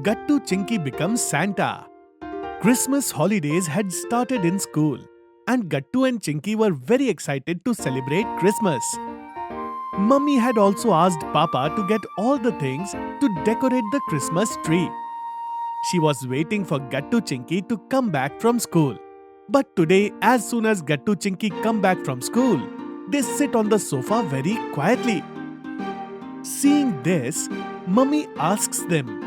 Gattu Chinky becomes Santa. Christmas holidays had started in school, and Gattu and Chinky were very excited to celebrate Christmas. Mummy had also asked Papa to get all the things to decorate the Christmas tree. She was waiting for Gattu Chinky to come back from school. But today, as soon as Gattu Chinky come back from school, they sit on the sofa very quietly. Seeing this, Mummy asks them,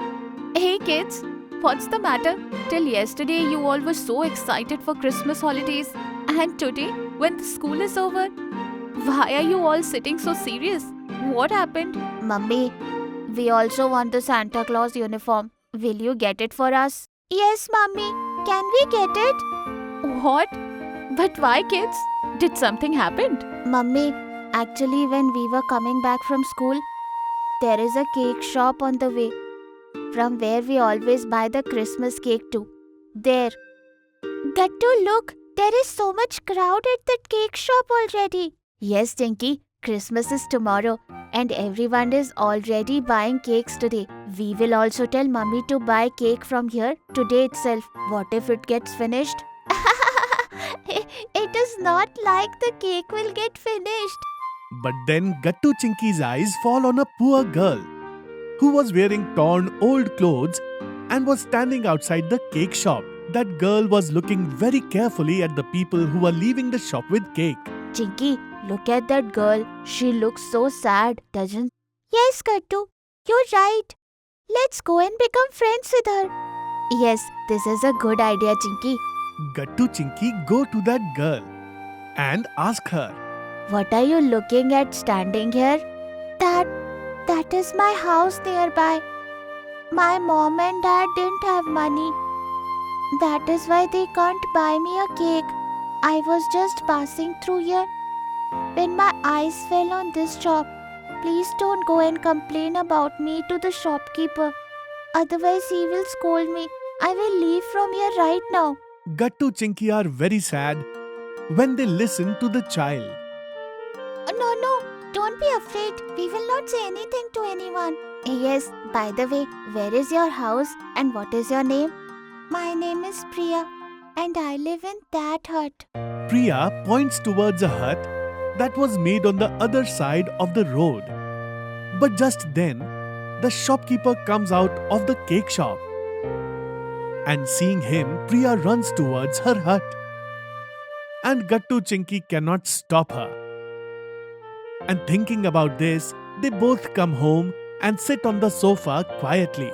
Hey kids, what's the matter? Till yesterday you all were so excited for Christmas holidays, and today, when the school is over, why are you all sitting so serious? What happened? Mummy, we also want the Santa Claus uniform. Will you get it for us? Yes, Mummy. Can we get it? What? But why, kids? Did something happen? Mummy, actually when we were coming back from school, there is a cake shop on the way, from where we always buy the Christmas cake too. There. Gattu, look, there is so much crowd at that cake shop already. Yes, Tinky, Christmas is tomorrow and everyone is already buying cakes today. We will also tell Mummy to buy cake from here today itself. What if it gets finished? It is not like the cake will get finished. but then Gattu Chinky's eyes fall on a poor girl who was wearing torn old clothes and was standing outside the cake shop. That girl was looking very carefully at the people who were leaving the shop with cake. Chinky, look at that girl. She looks so sad, doesn't? Yes, Gattu, you're right. Let's go and become friends with her. Yes, this is a good idea, Chinky. Gattu Chinky go to that girl and ask her, What are you looking at standing here? That is my house nearby. My mom and dad didn't have money. That is why they can't buy me a cake. I was just passing through here when my eyes fell on this shop. Please don't go and complain about me to the shopkeeper. Otherwise he will scold me. I will leave from here right now. Gattu Chinky are very sad when they listen to the child. No, don't be afraid. We will not say anything to anyone. Yes, by the way, where is your house and what is your name? My name is Priya and I live in that hut. Priya points towards a hut that was made on the other side of the road. But just then, the shopkeeper comes out of the cake shop. And seeing him, Priya runs towards her hut. And Gattu Chinky cannot stop her. And thinking about this, they both come home and sit on the sofa quietly.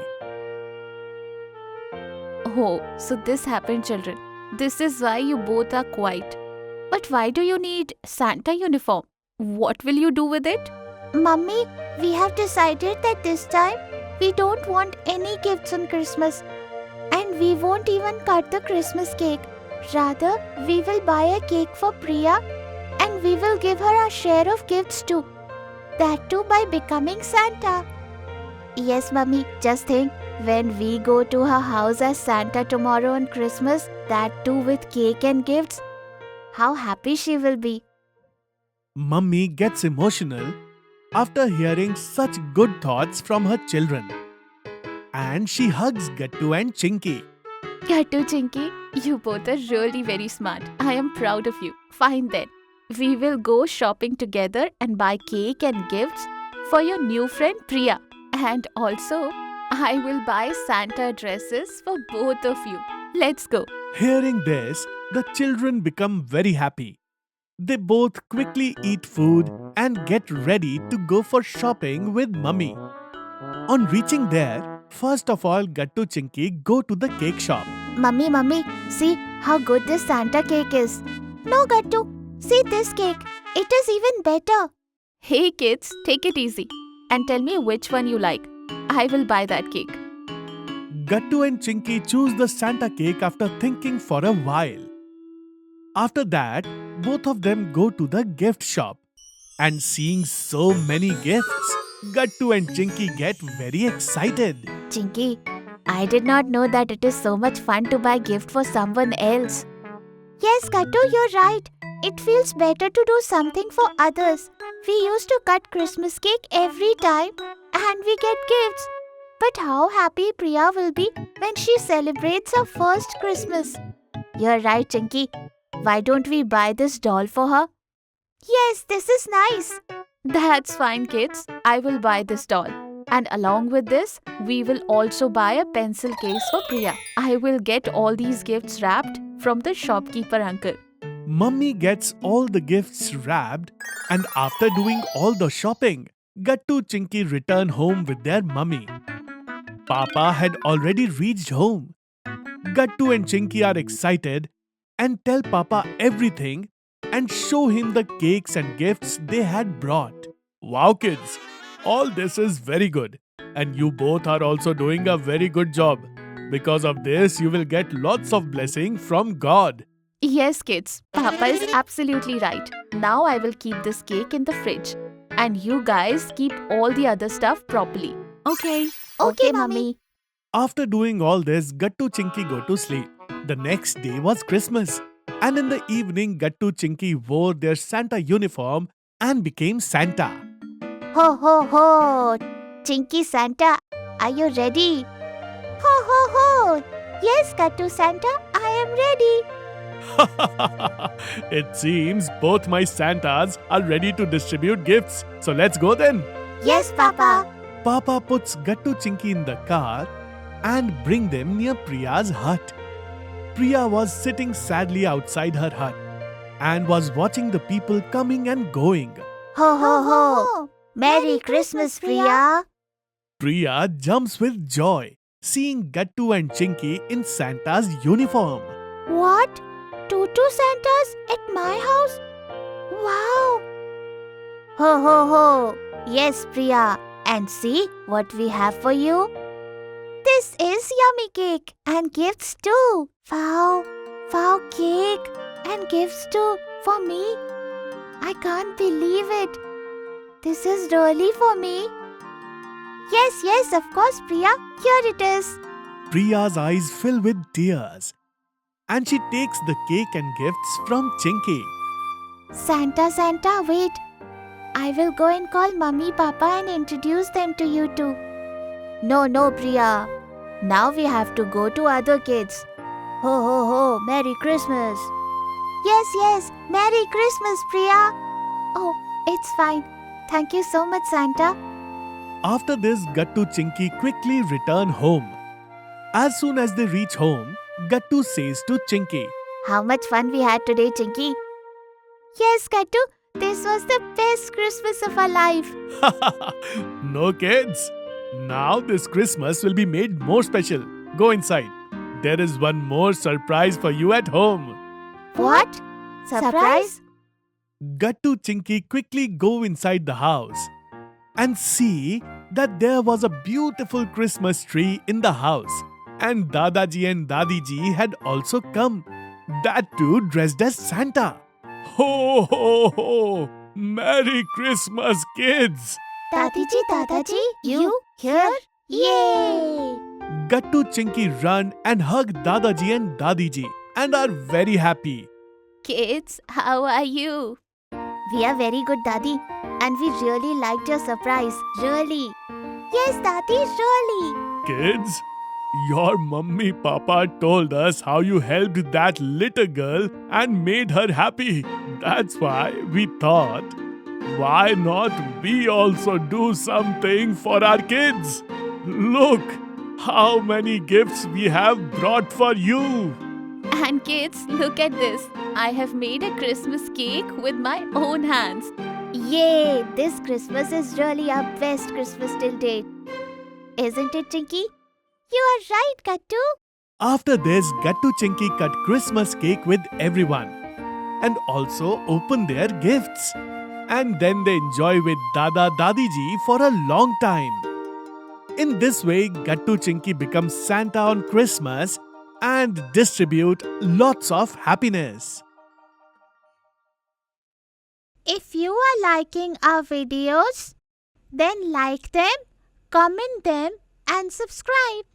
Oh, so this happened, children. This is why you both are quiet. But why do you need Santa uniform? What will you do with it? Mummy, we have decided that this time we don't want any gifts on Christmas. And we won't even cut the Christmas cake. Rather, we will buy a cake for Priya and we will give her our share of gifts too. That too by becoming Santa. Yes, Mummy, just think, when we go to her house as Santa tomorrow on Christmas, that too with cake and gifts, how happy she will be. Mummy gets emotional after hearing such good thoughts from her children. And she hugs Gattu and Chinky. Gattu, Chinky, you both are really very smart. I am proud of you. Fine then. We will go shopping together and buy cake and gifts for your new friend Priya. And also, I will buy Santa dresses for both of you. Let's go. Hearing this, the children become very happy. They both quickly eat food and get ready to go for shopping with Mummy. On reaching there, first of all, Gattu Chinky go to the cake shop. Mummy, see how good this Santa cake is. No, Gattu, see this cake. It is even better. Hey kids, take it easy and tell me which one you like. I will buy that cake. Gattu and Chinky choose the Santa cake after thinking for a while. After that, both of them go to the gift shop. And seeing so many gifts, Gattu and Chinky get very excited. Chinky, I did not know that it is so much fun to buy gift for someone else. Yes, Gattu, you're right. It feels better to do something for others. We used to cut Christmas cake every time and we get gifts. But how happy Priya will be when she celebrates her first Christmas. You're right, Chinky. Why don't we buy this doll for her? Yes, this is nice. That's fine, kids. I will buy this doll. And along with this, we will also buy a pencil case for Priya. I will get all these gifts wrapped from the shopkeeper uncle. Mummy gets all the gifts wrapped, and after doing all the shopping, Gattu Chinky return home with their mummy. Papa had already reached home. Gattu and Chinky are excited and tell Papa everything and show him the cakes and gifts they had brought. Wow, kids! All this is very good, and you both are also doing a very good job. Because of this, you will get lots of blessing from God. Yes, kids. Papa is absolutely right. Now I will keep this cake in the fridge. And you guys keep all the other stuff properly. Okay. Okay, Mummy. After doing all this, Gattu Chinky go to sleep. The next day was Christmas, and in the evening, Gattu Chinky wore their Santa uniform and became Santa. Ho ho ho! Chinky Santa, are you ready? Ho ho ho! Yes, Gattu Santa, I am ready. It seems both my Santas are ready to distribute gifts. So let's go then. Yes, Papa. Papa puts Gattu Chinky in the car and bring them near Priya's hut. Priya was sitting sadly outside her hut and was watching the people coming and going. Ho ho ho! Merry Christmas, Priya. Priya jumps with joy, seeing Gattu and Chinky in Santa's uniform. What? Two Santas at my house? Wow! Ho ho ho! Yes, Priya. And see what we have for you. This is yummy cake and gifts too. Wow! Wow, cake and gifts too for me. I can't believe it. This is really for me. Yes, of course, Priya. Here it is. Priya's eyes fill with tears, and she takes the cake and gifts from Chinky. Santa, wait. I will go and call Mummy, Papa and introduce them to you too. No, Priya. Now we have to go to other kids. Ho, ho, ho. Merry Christmas. Yes. Merry Christmas, Priya. Oh, it's fine. Thank you so much, Santa. After this, Gattu Chinky quickly return home. As soon as they reach home, Gattu says to Chinky, How much fun we had today, Chinky. Yes, Gattu. This was the best Christmas of our life. No, kids. Now this Christmas will be made more special. Go inside. There is one more surprise for you at home. What? Surprise? Gattu Chinky quickly go inside the house and see that there was a beautiful Christmas tree in the house. And Dadaji and Dadiji had also come. That too dressed as Santa. Ho ho ho! Merry Christmas, kids! Dadaji, you here? Yay! Gattu Chinky run and hug Dadaji and Dadiji and are very happy. Kids, how are you? We are very good, Dadi. And we really liked your surprise. Really. Yes, Dadi, really. Kids, your mummy papa told us how you helped that little girl and made her happy. That's why we thought, why not we also do something for our kids? Look how many gifts we have brought for you. And kids, look at this. I have made a Christmas cake with my own hands. Yay! This Christmas is really our best Christmas till date. Isn't it, Chinky? You are right, Gattu. After this, Gattu Chinky cut Christmas cake with everyone and also opened their gifts. And then they enjoy with Dada Dadiji for a long time. In this way, Gattu Chinky becomes Santa on Christmas and distribute lots of happiness. If you are liking our videos, then like them, comment them and subscribe.